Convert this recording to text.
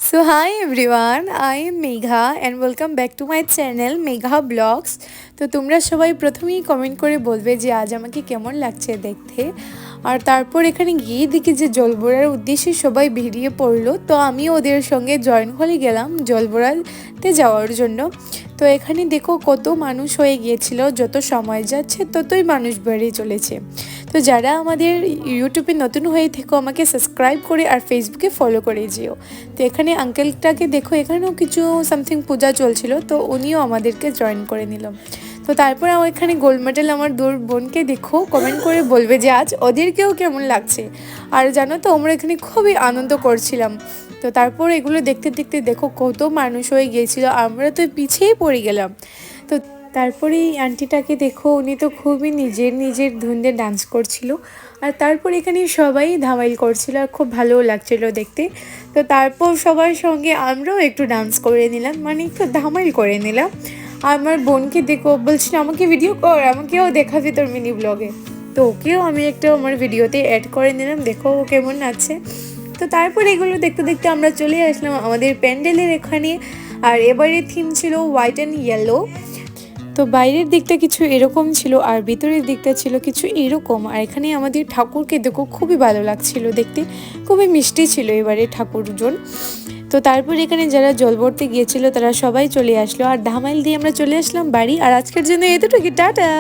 So hi everyone, I am Megha and welcome back to my channel Megha Vlogs. তো তোমরা সবাই প্রথমেই comment করে বলবে যে আজ আমাকে কেমন লাগছে দেখতে। আর তারপর এখানে গিয়ে দেখি যে জলভরার উদ্দেশ্যে সবাই বেরিয়ে পড়লো, তো আমি ওদের সঙ্গে জয়েন হয়ে গেলাম জলভরাতে যাওয়ার জন্য। তো এখানে দেখো কত মানুষ হয়ে গিয়েছিল, যত সময় যাচ্ছে ততই মানুষ বেড়ে চলেছে। তো যারা আমাদের ইউটিউবে নতুন হয়ে থেকো আমাকে সাবস্ক্রাইব করে আর ফেসবুকে ফলো করে যেও। তো এখানে আঙ্কেলটাকে দেখো, এখানেও কিছু সামথিং পূজা চলছিল, তো উনিও আমাদেরকে জয়েন করে নিল। তো তারপর আমার এখানে গোল্ড মেডেল আমার দূর বোনকে দেখো কমেন্ট করে বলবে যে আজ ওদেরকেও কেমন লাগছে। আর জানো তো আমরা এখানে খুবই আনন্দ করছিলাম। তো তারপর এগুলো দেখতে দেখতে দেখো কত মানুষ হয়ে গিয়েছিল, আমরা তো পিছিয়েই পড়ে গেলাম। তো তারপরে এই আন্টিটাকে দেখো, উনি তো খুবই নিজের ধুন্দে ডান্স করছিল। আর তারপর এখানে সবাই ধামাইল করছিল আর খুব ভালোও লাগছিল দেখতে। তো তারপর সবার সঙ্গে আমরাও একটু ডান্স করে নিলাম, মানে একটু ধামাইল করে নিলাম। আমার বোনকে দেখো বলছিল আমাকে ভিডিও কর, আমাকেও দেখাবি তোর মিনি ব্লগে। তো ওকেও আমি একটা আমার ভিডিওতে অ্যাড করে নিলাম, দেখো ও কেমন আছে। তো তারপর এগুলো দেখতে দেখতে আমরা চলে আসলাম আমাদের প্যান্ডেলের এখানে। আর এবারে থিম ছিল হোয়াইট অ্যান্ড ইয়েলো। তো বাইরের দিকটা কিছু এরকম ছিল আর ভিতরের দিকটা ছিল কিছু এরকম। আর এখানে আমাদের ঠাকুরকে দেখো খুবই ভালো লাগছিল দেখতে, খুবই মিষ্টি ছিল এবারে ঠাকুরজন। তো তারপর এখানে যারা জল ভরতে গিয়েছিল তারা সবাই চলে আসলো আর ধামাইল দিয়ে আমরা চলে আসলাম বাড়ি। আর আজকের জন্য এতটুকু, টাটা।